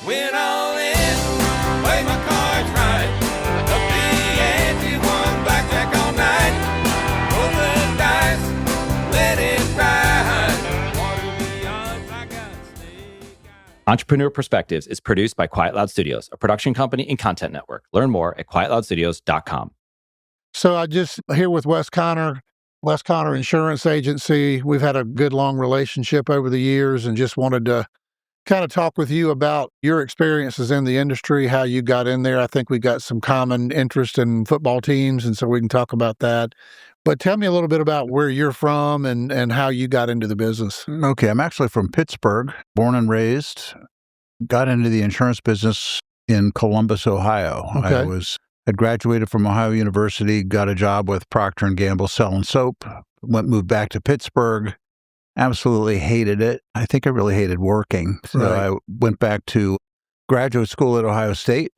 Went all in, play my cards right. Up the ante, won blackjack all night. Roll the dice, let it ride. Water the odds, I got snake eyes. Entrepreneur Perspectives is produced by QuietLoud Studios, a production company and content network. Learn more at QuietLoudStudios.com. So I just here with Wes Connor Insurance Agency. We've had a good long relationship over the years and just wanted to kind of talk with you about your experiences in the industry, how you got in there. I think we got some common interest in football teams, and so we can talk about that. But tell me a little bit about where you're from and how you got into the business. Okay, I'm actually from Pittsburgh, born and raised. Got into the insurance business in Columbus, Ohio. Okay. I graduated from Ohio University, got a job with Procter & Gamble selling soap, moved back to Pittsburgh, absolutely hated it. I think I really hated working. So Right. I went back to graduate school at Ohio State,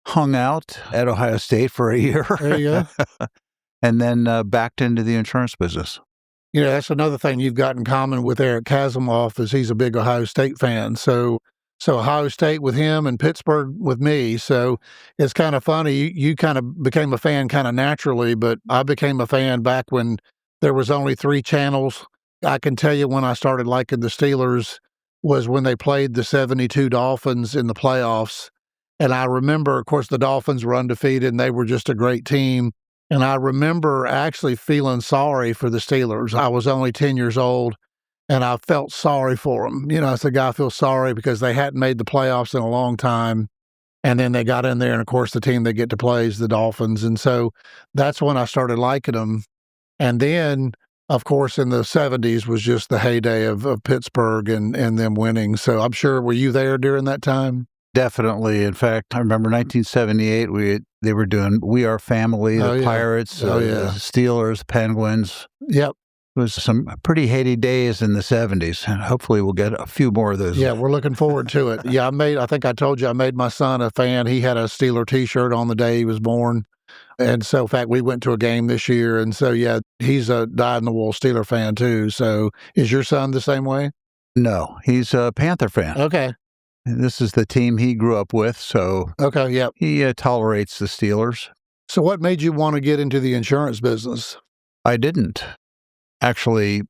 hung out at Ohio State for a year, There you go. and then backed into the insurance business. You know, that's another thing you've got in common with Eric Kasimoff is he's a big Ohio State fan. So Ohio State with him and Pittsburgh with me. So it's kind of funny. You kind of became a fan kind of naturally, but I became a fan back when there was only 3 channels. I can tell you when I started liking the Steelers was when they played the 72 Dolphins in the playoffs. And I remember, of course, the Dolphins were undefeated and they were just a great team. And I remember actually feeling sorry for the Steelers. I was only 10 years old. And I felt sorry for them. You know, as a guy, I feel sorry because they hadn't made the playoffs in a long time. And then they got in there, and of course, the team they get to play is the Dolphins. And so that's when I started liking them. And then, of course, in the 70s was just the heyday of Pittsburgh and them winning. So I'm sure, were you there during that time? Definitely. In fact, I remember 1978, they were doing We Are Family, the Oh, yeah. Pirates, Oh, yeah. the Steelers, Penguins. Yep. It was some pretty heady days in the 70s, and hopefully we'll get a few more of those. Yeah, we're looking forward to it. Yeah, I think I told you I made my son a fan. He had a Steeler T-shirt on the day he was born. And so, in fact, we went to a game this year. And so, yeah, he's a dyed-in-the-wool Steeler fan, too. So is your son the same way? No, he's a Panther fan. Okay. This is the team he grew up with, so Okay, yep. he tolerates the Steelers. So what made you want to get into the insurance business? I didn't. Actually,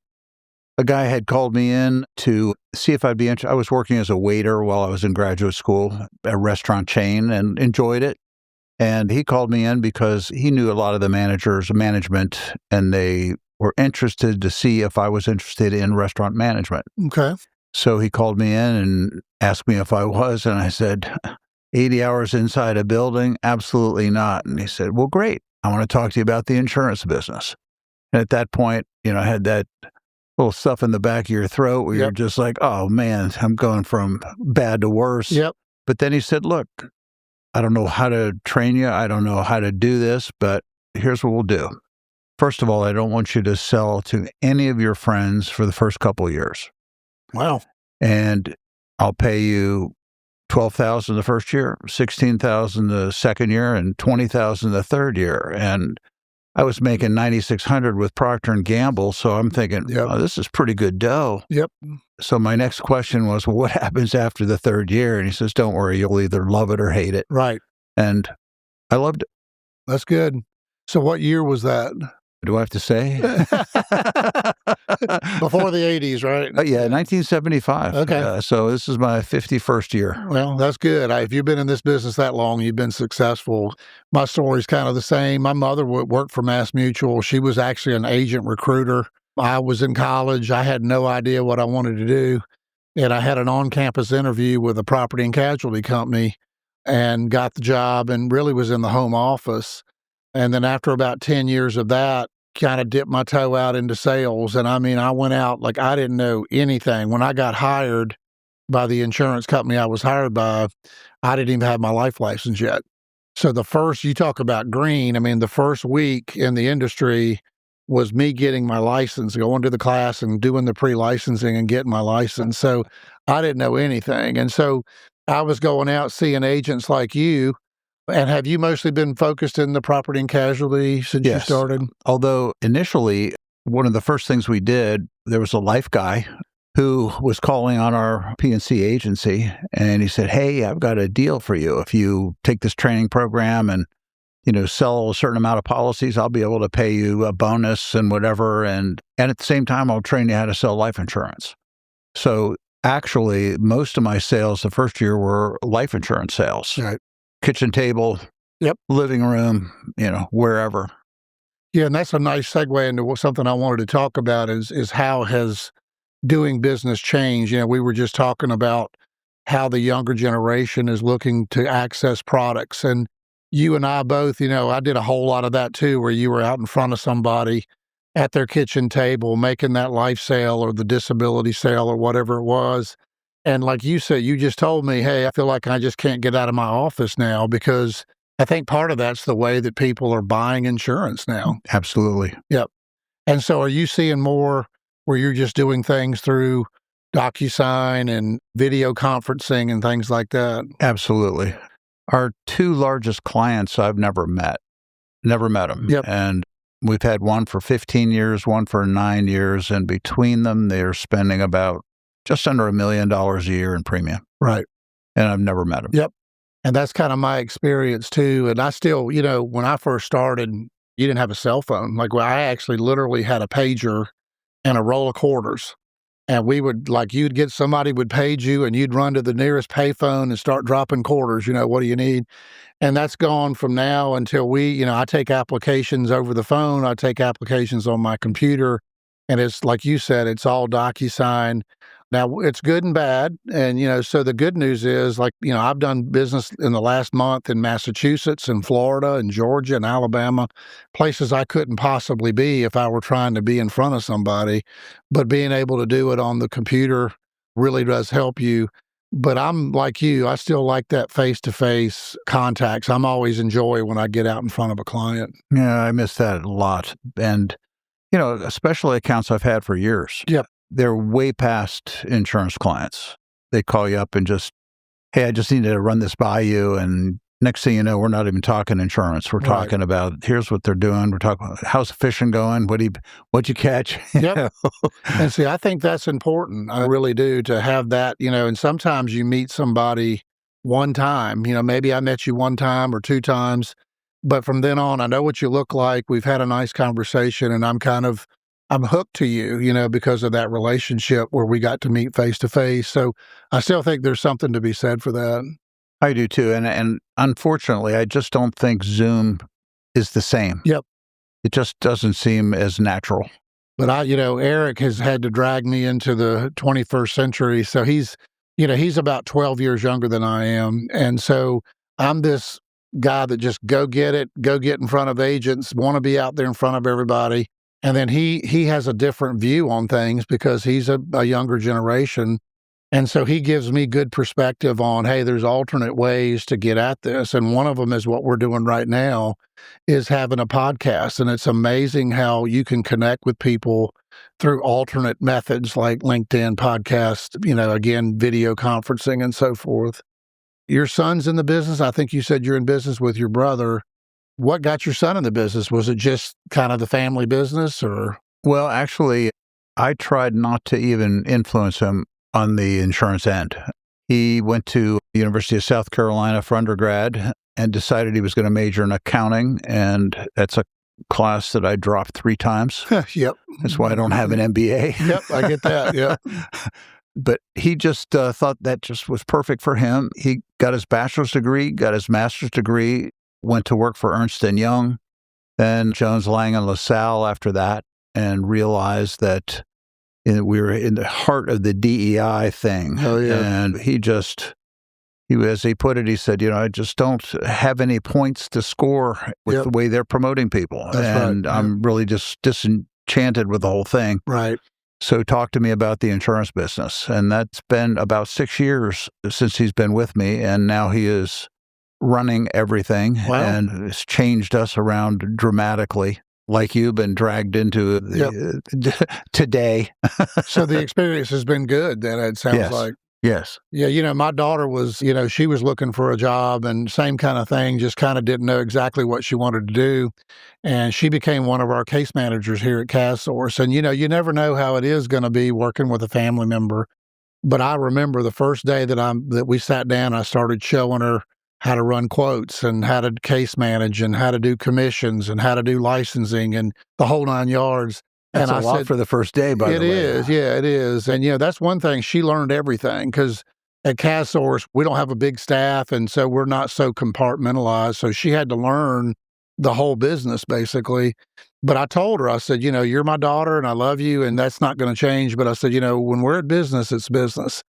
a guy had called me in to see if I'd be interested. I was working as a waiter while I was in graduate school at a restaurant chain and enjoyed it. And he called me in because he knew a lot of the management, and they were interested to see if I was interested in restaurant management. Okay. So he called me in and asked me if I was, and I said, 80 hours inside a building? Absolutely not. And he said, well, great. I want to talk to you about the insurance business. And at that point, you know, I had that little stuff in the back of your throat where you're just like, oh, man, I'm going from bad to worse. Yep. But then he said, look, I don't know how to train you. I don't know how to do this, but here's what we'll do. First of all, I don't want you to sell to any of your friends for the first couple of years. Wow. And I'll pay you $12,000 the first year, $16,000 the second year, and $20,000 the third year. And I was making $9,600 with Procter & Gamble, so I'm thinking, oh, this is pretty good dough. Yep. So my next question was, well, what happens after the third year? And he says, don't worry, you'll either love it or hate it. Right. And I loved it. That's good. So what year was that? Do I have to say? Before the 80s, right? Yeah, 1975. Okay. So this is my 51st year. Well, that's good. If you've been in this business that long, you've been successful. My story's kind of the same. My mother worked for Mass Mutual. She was actually an agent recruiter. I was in college. I had no idea what I wanted to do. And I had an on-campus interview with a property and casualty company and got the job and really was in the home office. And then after about 10 years of that, kind of dipped my toe out into sales. And I mean, I went out like I didn't know anything. When I got hired by the insurance company I was hired by, I didn't even have my life license yet. So you talk about green, I mean, the first week in the industry was me getting my license, going to the class and doing the pre-licensing and getting my license. So I didn't know anything. And so I was going out seeing agents like you. And have you mostly been focused in the property and casualty since you started? Although initially, one of the first things we did, there was a life guy who was calling on our P&C agency, and he said, "Hey, I've got a deal for you. If you take this training program and sell a certain amount of policies, I'll be able to pay you a bonus and whatever. And at the same time, I'll train you how to sell life insurance." So actually, most of my sales the first year were life insurance sales. Right. Kitchen table, living room, wherever. Yeah, and that's a nice segue into something I wanted to talk about is how has doing business changed. We were just talking about how the younger generation is looking to access products. And you and I both, I did a whole lot of that too, where you were out in front of somebody at their kitchen table making that life sale or the disability sale or whatever it was. And like you said, you just told me, hey, I feel like I just can't get out of my office now because I think part of that's the way that people are buying insurance now. Absolutely. Yep. And so are you seeing more where you're just doing things through DocuSign and video conferencing and things like that? Absolutely. Our two largest clients I've never met them. Yep. And we've had one for 15 years, one for 9 years. And between them, they're spending about just under $1 million a year in premium. Right. And I've never met them. Yep. And that's kind of my experience too. And I still, when I first started, you didn't have a cell phone. I actually literally had a pager and a roll of quarters. And we would, you'd get somebody would page you and you'd run to the nearest payphone and start dropping quarters. What do you need? And that's gone from now until I take applications over the phone. I take applications on my computer. And it's like you said, it's all DocuSign. Now, it's good and bad. And, so the good news is, I've done business in the last month in Massachusetts and Florida and Georgia and Alabama, places I couldn't possibly be if I were trying to be in front of somebody. But being able to do it on the computer really does help you. But I'm like you, I still like that face-to-face contacts. I'm always enjoy when I get out in front of a client. Yeah, I miss that a lot. And, especially accounts I've had for years. Yep. They're way past insurance clients. They call you up and just, "Hey, I just need to run this by you." And next thing you know, we're not even talking insurance. We're talking about, here's what they're doing. We're talking about, how's the fishing going? What'd you catch? Yep. And see, I think that's important. I really do, to have that, and sometimes you meet somebody one time, maybe I met you one time or two times, but from then on, I know what you look like. We've had a nice conversation and I'm hooked to you, because of that relationship where we got to meet face to face. So I still think there's something to be said for that. I do too. And unfortunately, I just don't think Zoom is the same. Yep. It just doesn't seem as natural. But Eric has had to drag me into the 21st century. So he's about 12 years younger than I am. And so I'm this guy that just go get in front of agents, want to be out there in front of everybody. And then he has a different view on things because he's a younger generation. And so he gives me good perspective on, hey, there's alternate ways to get at this. And one of them is what we're doing right now is having a podcast. And it's amazing how you can connect with people through alternate methods like LinkedIn, podcast, again, video conferencing and so forth. Your son's in the business. I think you said you're in business with your brother. What got your son in the business? Was it just kind of the family business or? Well, actually, I tried not to even influence him on the insurance end. He went to the University of South Carolina for undergrad and decided he was going to major in accounting. And that's a class that I dropped 3 times. Yep. That's why I don't have an MBA. Yep, I get that. Yep. But he just thought that just was perfect for him. He got his bachelor's degree, got his master's degree, went to work for Ernst & Young, then Jones Lang and LaSalle after that, and realized that we were in the heart of the DEI thing. Oh, yeah. And as he put it, he said, I just don't have any points to score with the way they're promoting people. That's right. I'm really just disenchanted with the whole thing. Right. So talk to me about the insurance business. And that's been about 6 years since he's been with me. And now he is running everything. Wow. And it's changed us around dramatically, like you've been dragged into today. So the experience has been good, then it sounds like. Yes. Yeah, my daughter was, she was looking for a job and same kind of thing, just kind of didn't know exactly what she wanted to do. And she became one of our case managers here at CastSource. And, you never know how it is going to be working with a family member. But I remember the first day that we sat down, I started showing her how to run quotes and how to case manage and how to do commissions and how to do licensing and the whole 9 yards. That's and a lot for the first day, by the way. It is, yeah, it is. And, that's one thing. She learned everything because at CastSource, we don't have a big staff, and so we're not so compartmentalized. So she had to learn the whole business, basically. But I told her, I said, you're my daughter, and I love you, and that's not going to change. But I said, when we're at business, it's business.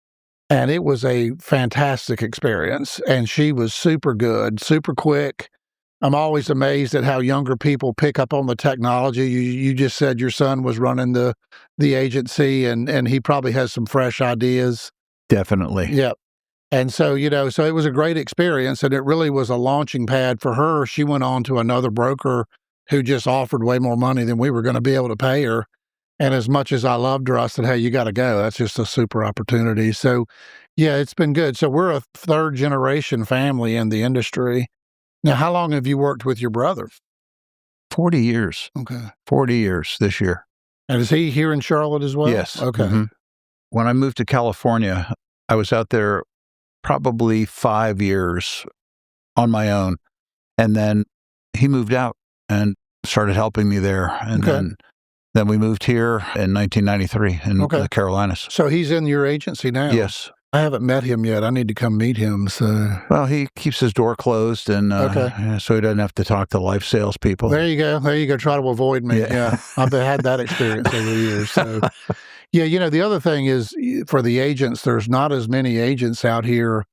And it was a fantastic experience. And she was super good, super quick. I'm always amazed at how younger people pick up on the technology. You just said your son was running the agency, and he probably has some fresh ideas. Definitely. Yep. And so, so it was a great experience, and it really was a launching pad for her. She went on to another broker who just offered way more money than we were going to be able to pay her. And as much as I loved her, I said, hey, you got to go. That's just a super opportunity. So, yeah, it's been good. So we're a third generation family in the industry. Now, how long have you worked with your brother? 40 years. Okay. 40 years this year. And is he here in Charlotte as well? Yes. Okay. Mm-hmm. When I moved to California, I was out there probably 5 years on my own. And then he moved out and started helping me there. And then we moved here in 1993 in the Carolinas. So he's in your agency now? Yes. I haven't met him yet. I need to come meet him. So, well, he keeps his door closed, and so he doesn't have to talk to life salespeople. There you go. Try to avoid me. Yeah. I've had that experience over the years. So, yeah, the other thing is for the agents, there's not as many agents out here.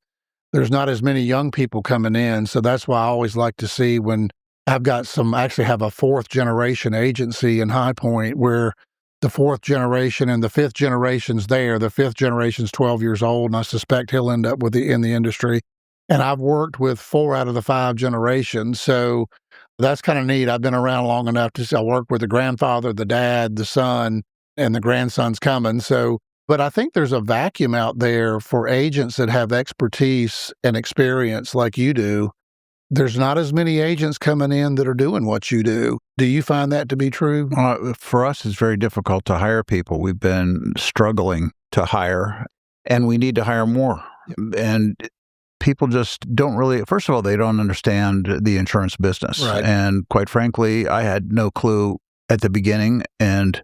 There's not as many young people coming in. So that's why I always like to see when I've got actually have a fourth generation agency in High Point where the fourth generation and the fifth generation's there. The fifth generation's 12 years old, and I suspect he'll end up in the industry. And I've worked with 4 out of the 5 generations, so that's kind of neat. I've been around long enough I work with the grandfather, the dad, the son, and the grandson's coming. So, but I think there's a vacuum out there for agents that have expertise and experience like you do. There's not as many agents coming in that are doing what you do. Do you find that to be true? For us, it's very difficult to hire people. We've been struggling to hire, and we need to hire more. Yep. And people just don't really, first of all, they don't understand the insurance business. Right. And quite frankly, I had no clue at the beginning, and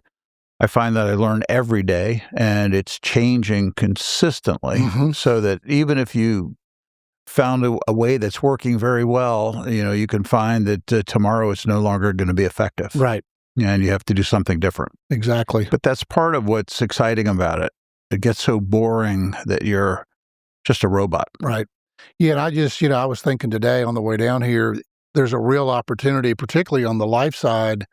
I find that I learn every day, and it's changing consistently. Mm-hmm. So that even if you found a way that's working very well, you can find that tomorrow it's no longer going to be effective. Right. And you have to do something different. Exactly. But that's part of what's exciting about it. It gets so boring that you're just a robot. Right. Yeah, and I just, I was thinking today on the way down here, there's a real opportunity, particularly on the life side.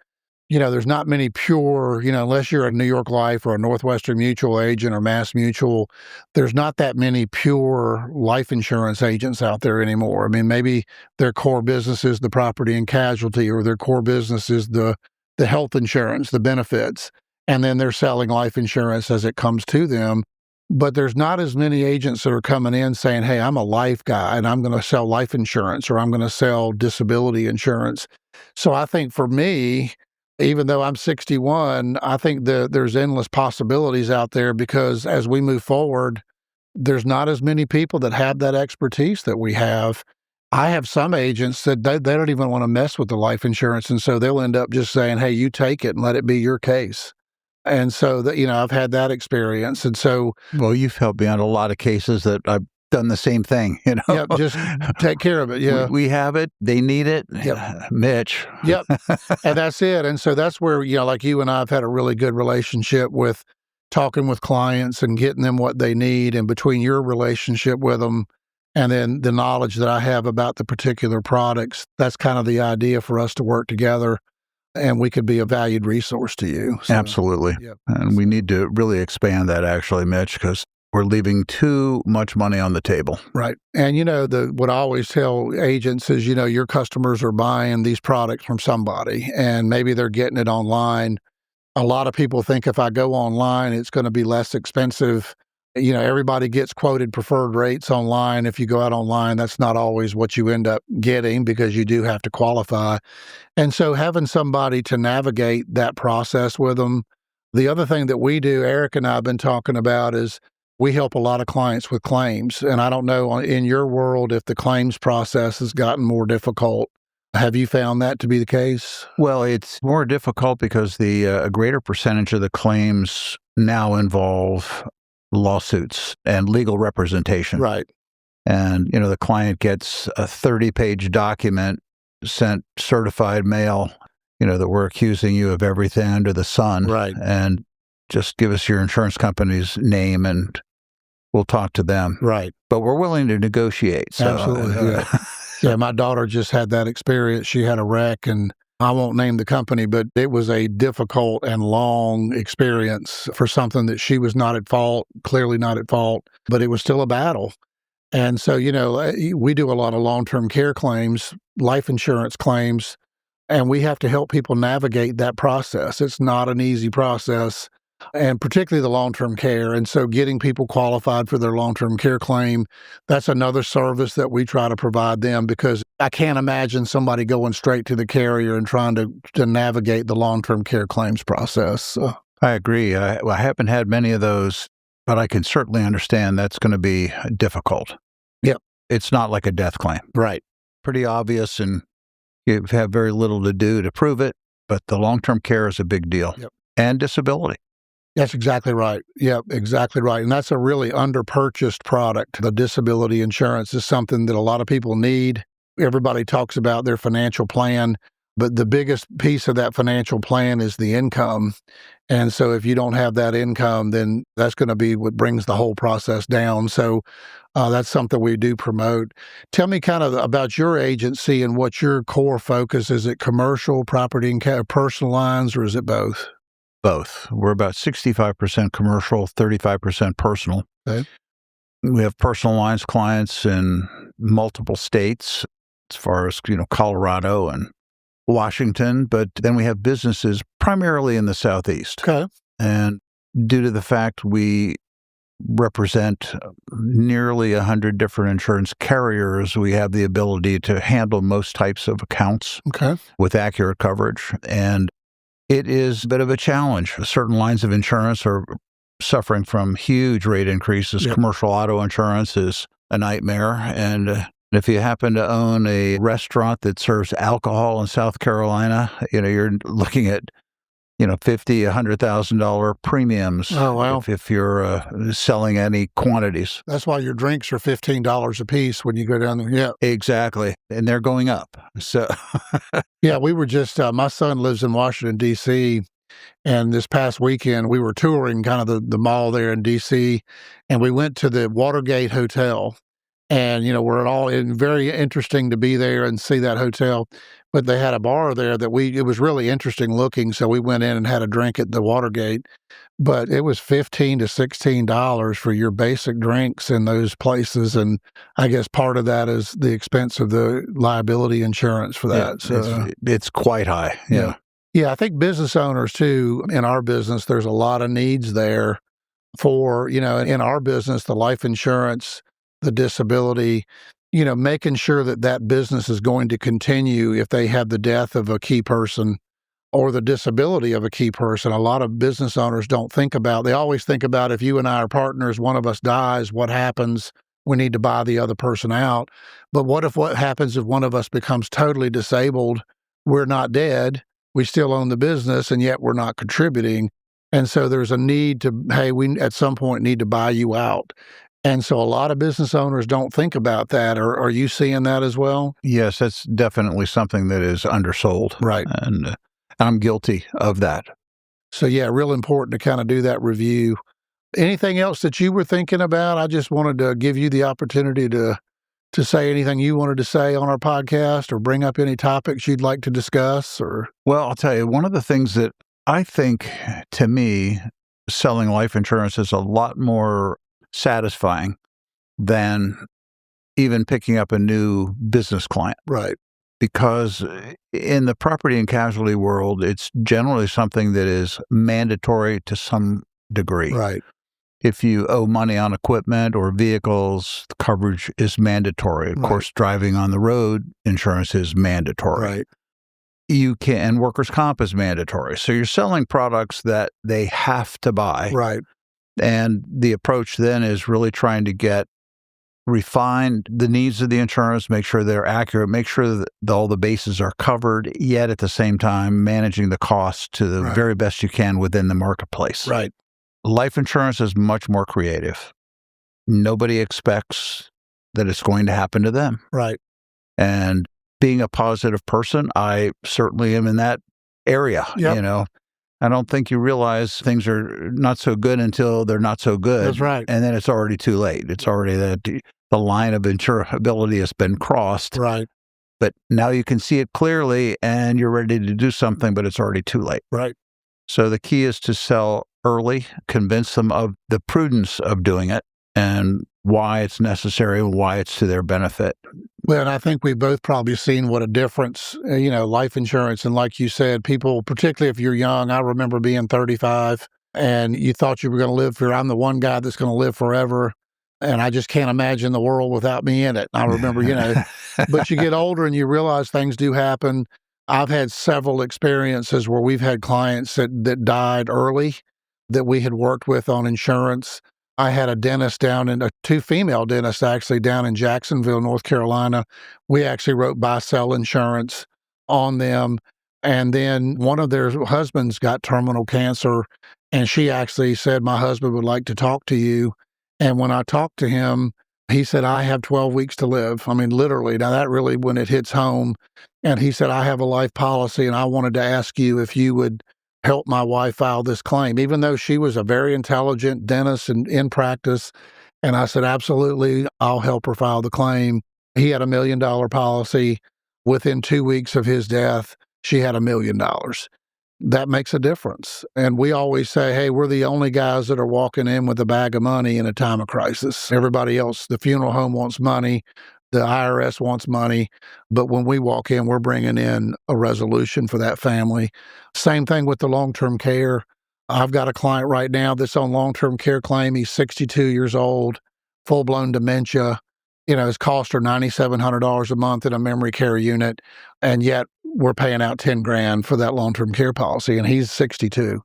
There's not many pure, unless you're a New York Life or a Northwestern Mutual agent or Mass Mutual, there's not that many pure life insurance agents out there anymore. I mean, maybe their core business is the property and casualty, or their core business is the health insurance, the benefits, and then they're selling life insurance as it comes to them. But there's not as many agents that are coming in saying, hey, I'm a life guy and I'm going to sell life insurance, or I'm going to sell disability insurance. So I think for me, even though I'm 61, I think there's endless possibilities out there, because as we move forward, there's not as many people that have that expertise that we have. I have some agents that they don't even want to mess with the life insurance, and so they'll end up just saying, hey, you take it and let it be your case. And so that, I've had that experience. And so, well, you've helped me on a lot of cases that I've done the same thing, Yep, just take care of it. Yeah. We have it. They need it. Yep. Mitch. Yep. And that's it. And so that's where, like you and I have had a really good relationship with talking with clients and getting them what they need. And between your relationship with them and then the knowledge that I have about the particular products, that's kind of the idea for us to work together, and we could be a valued resource to you. So, absolutely. yep. And we need to really expand that, actually, Mitch, because we're leaving too much money on the table. Right. And, what I always tell agents is, your customers are buying these products from somebody, and maybe they're getting it online. A lot of people think if I go online, it's going to be less expensive. Everybody gets quoted preferred rates online. If you go out online, that's not always what you end up getting because you do have to qualify. And so having somebody to navigate that process with them. The other thing that we do, Eric and I have been talking about, is we help a lot of clients with claims. And I don't know in your world if the claims process has gotten more difficult. Have you found that to be the case? Well, it's more difficult because a greater percentage of the claims now involve lawsuits and legal representation. Right. And, the client gets a 30-page document sent certified mail, that we're accusing you of everything under the sun. Right. And just give us your insurance company's name and we'll talk to them. Right. But we're willing to negotiate. So, absolutely. Yeah, my daughter just had that experience. She had a wreck, and I won't name the company, but it was a difficult and long experience for something that she was not at fault, clearly not at fault, but it was still a battle. And so, we do a lot of long-term care claims, life insurance claims, and we have to help people navigate that process. It's not an easy process, and particularly the long-term care. And so getting people qualified for their long-term care claim, that's another service that we try to provide them, because I can't imagine somebody going straight to the carrier and trying to navigate the long-term care claims process. I agree. I haven't had many of those, but I can certainly understand that's going to be difficult. Yep. It's not like a death claim. Right. Pretty obvious, and you have very little to do to prove it, but the long-term care is a big deal. Yep. And disability. That's exactly right. Yep, exactly right. And that's a really under-purchased product. The disability insurance is something that a lot of people need. Everybody talks about their financial plan, but the biggest piece of that financial plan is the income. And so if you don't have that income, then that's going to be what brings the whole process down. So that's something we do promote. Tell me kind of about your agency and what your core focus is. Is it commercial, property, and personal lines, or is it both? Both. We're about 65% commercial, 35% personal. Okay. We have personal lines clients in multiple states, as far as, Colorado and Washington, but then we have businesses primarily in the Southeast. Okay. And due to the fact we represent nearly 100 different insurance carriers, we have the ability to handle most types of accounts with accurate coverage. And it is a bit of a challenge. Certain lines of insurance are suffering from huge rate increases. Yep. Commercial auto insurance is a nightmare. And if you happen to own a restaurant that serves alcohol in South Carolina, you're looking at, $50,000, $100,000 premiums. Oh, wow. If you're selling any quantities. That's why your drinks are $15 a piece when you go down there. Yeah. Exactly. And they're going up. So, yeah, we were just, my son lives in Washington, D.C., and this past weekend we were touring kind of the mall there in D.C., and we went to the Watergate Hotel. And, we're all very interesting to be there and see that hotel. But they had a bar there that it was really interesting looking. So we went in and had a drink at the Watergate. But it was $15 to $16 for your basic drinks in those places. And I guess part of that is the expense of the liability insurance for that. Yeah, so it's quite high. Yeah. Yeah, I think business owners, too, in our business, there's a lot of needs there for, in our business, the life insurance, the disability, making sure that business is going to continue if they have the death of a key person or the disability of a key person. A lot of business owners don't think about. They always think about, if you and I are partners, one of us dies, what happens? We need to buy the other person out. But what happens if one of us becomes totally disabled? We're not dead. We still own the business, and yet we're not contributing. And so there's a need to, hey, we at some point need to buy you out. And so a lot of business owners don't think about that. Are you seeing that as well? Yes, that's definitely something that is undersold. Right. And I'm guilty of that. So, yeah, real important to kind of do that review. Anything else that you were thinking about? I just wanted to give you the opportunity to say anything you wanted to say on our podcast, or bring up any topics you'd like to discuss. Well, I'll tell you, one of the things that I think, to me, selling life insurance is a lot more satisfying than even picking up a new business client. Right. Because in the property and casualty world, it's generally something that is mandatory to some degree. Right. If you owe money on equipment or vehicles, the coverage is mandatory. Of course, driving on the road, insurance is mandatory. Right. And workers' comp is mandatory. So you're selling products that they have to buy. Right. And the approach then is really trying to refine the needs of the insurance, make sure they're accurate, make sure that all the bases are covered, yet at the same time managing the costs to the very best you can within the marketplace. Right. Life insurance is much more creative. Nobody expects that it's going to happen to them. Right. And being a positive person, I certainly am in that area. Yep. I don't think you realize things are not so good until they're not so good. That's right. And then it's already too late. It's already the line of insurability has been crossed. Right. But now you can see it clearly and you're ready to do something, but it's already too late. Right. So the key is to sell early, convince them of the prudence of doing it and why it's necessary and why it's to their benefit. Well, and I think we've both probably seen what a difference, life insurance. And like you said, people, particularly if you're young, I remember being 35 and you thought you were going to live I'm the one guy that's going to live forever. And I just can't imagine the world without me in it. I remember, but you get older and you realize things do happen. I've had several experiences where we've had clients that died early that we had worked with on insurance. I had a dentist two female dentists actually down in Jacksonville, North Carolina. We actually wrote buy-sell insurance on them. And then one of their husbands got terminal cancer. And she actually said, my husband would like to talk to you. And when I talked to him, he said, I have 12 weeks to live. I mean, literally. Now that really, when it hits home. And he said, I have a life policy and I wanted to ask you if you would help my wife file this claim, even though she was a very intelligent dentist and in practice. And I said, absolutely, I'll help her file the claim. He had $1 million policy. Within 2 weeks of his death, she had $1 million. That makes a difference. And we always say, hey, we're the only guys that are walking in with a bag of money in a time of crisis. Everybody else, the funeral home wants money. The IRS wants money, but when we walk in, we're bringing in a resolution for that family. Same thing with the long-term care. I've got a client right now that's on long-term care claim. He's 62 years old, full-blown dementia. His costs are $9,700 a month in a memory care unit, and yet we're paying out $10,000 for that long-term care policy, and he's 62.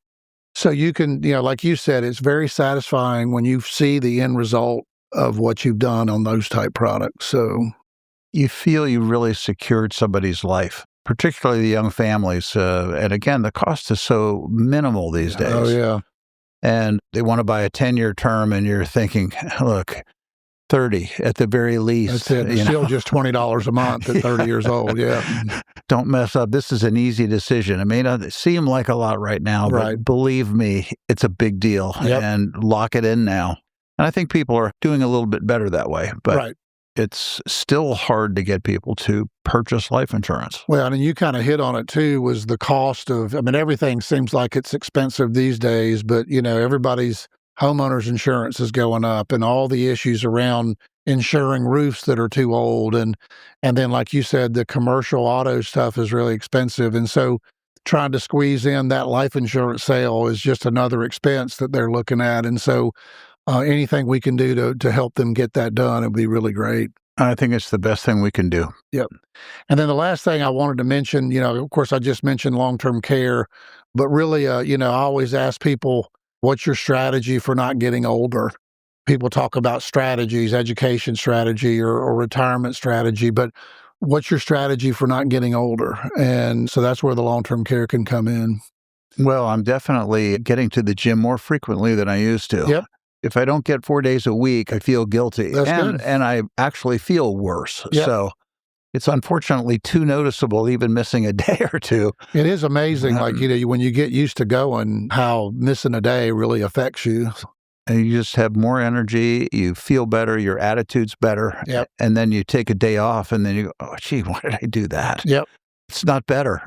So you can, like you said, it's very satisfying when you see the end result of what you've done on those type products. So you feel you really secured somebody's life, particularly the young families. And again, the cost is so minimal these days. Oh, yeah. And they want to buy a 10-year term and you're thinking, look, 30 at the very least. That's it. It's still just $20 a month at 30 years old. Yeah. Don't mess up. This is an easy decision. It may not seem like a lot right now, but believe me, it's a big deal. Yep. And lock it in now. And I think people are doing a little bit better that way, but it's still hard to get people to purchase life insurance. Well, and you kind of hit on it too, was the cost of, everything seems like it's expensive these days, but everybody's homeowner's insurance is going up and all the issues around insuring roofs that are too old. And then, like you said, the commercial auto stuff is really expensive. And so trying to squeeze in that life insurance sale is just another expense that they're looking at. And so anything we can do to help them get that done, it would be really great. I think it's the best thing we can do. Yep. And then the last thing I wanted to mention, of course, I just mentioned long-term care, but really, I always ask people, what's your strategy for not getting older? People talk about strategies, education strategy or retirement strategy, but what's your strategy for not getting older? And so that's where the long-term care can come in. Well, I'm definitely getting to the gym more frequently than I used to. Yep. If I don't get 4 days a week, I feel guilty. That's good. And I actually feel worse. Yep. So it's unfortunately too noticeable, even missing a day or two. It is amazing, when you get used to going, how missing a day really affects you. And you just have more energy, you feel better, your attitude's better. Yep. And then you take a day off and then you go, oh, gee, why did I do that? Yep. It's not better.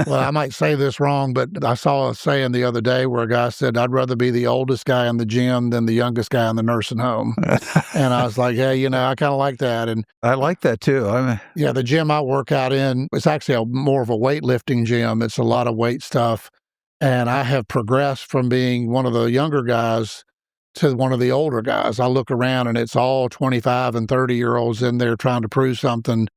Well, I might say this wrong, but I saw a saying the other day where a guy said, I'd rather be the oldest guy in the gym than the youngest guy in the nursing home. And I was like, hey, I kind of like that. And I like that too. the gym I work out in, it's actually more of a weightlifting gym. It's a lot of weight stuff. And I have progressed from being one of the younger guys to one of the older guys. I look around and it's all 25 and 30-year-olds in there trying to prove something.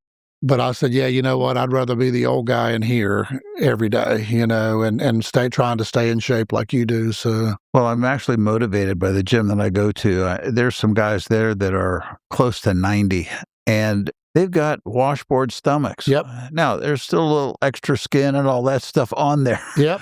But I said, yeah, you know what? I'd rather be the old guy in here every day, and trying to stay in shape like you do. So, well, I'm actually motivated by the gym that I go to. There's some guys there that are close to 90, and they've got washboard stomachs. Yep. Now, there's still a little extra skin and all that stuff on there. Yep.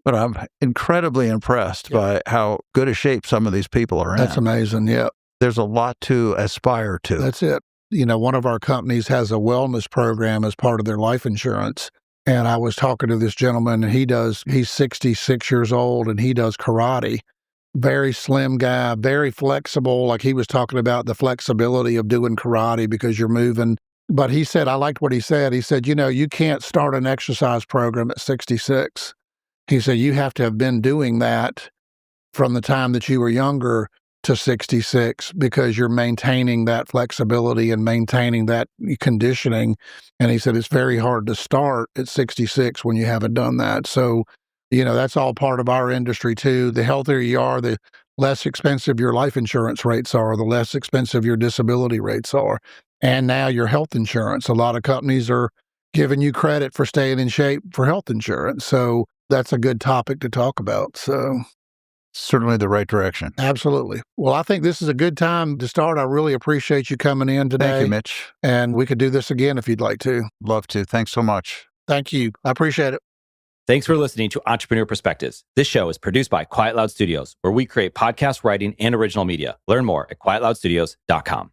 But I'm incredibly impressed by how good a shape some of these people are in. That's amazing. Yep. There's a lot to aspire to. That's it. One of our companies has a wellness program as part of their life insurance. And I was talking to this gentleman, and he's 66 years old, and he does karate. Very slim guy, very flexible. Like he was talking about the flexibility of doing karate because you're moving. But he said, I liked what he said. He said, you can't start an exercise program at 66. He said, you have to have been doing that from the time that you were younger to 66 because you're maintaining that flexibility and maintaining that conditioning. And he said, it's very hard to start at 66 when you haven't done that. So, that's all part of our industry too. The healthier you are, the less expensive your life insurance rates are, the less expensive your disability rates are. And now your health insurance. A lot of companies are giving you credit for staying in shape for health insurance. So that's a good topic to talk about. So certainly the right direction. Absolutely. Well, I think this is a good time to start. I really appreciate you coming in today. Thank you, Mitch. And we could do this again if you'd like to. Love to. Thanks so much. Thank you. I appreciate it. Thanks for listening to Entrepreneur Perspectives. This show is produced by QuietLoud Studios, where we create podcast writing and original media. Learn more at QuietLoudStudios.com.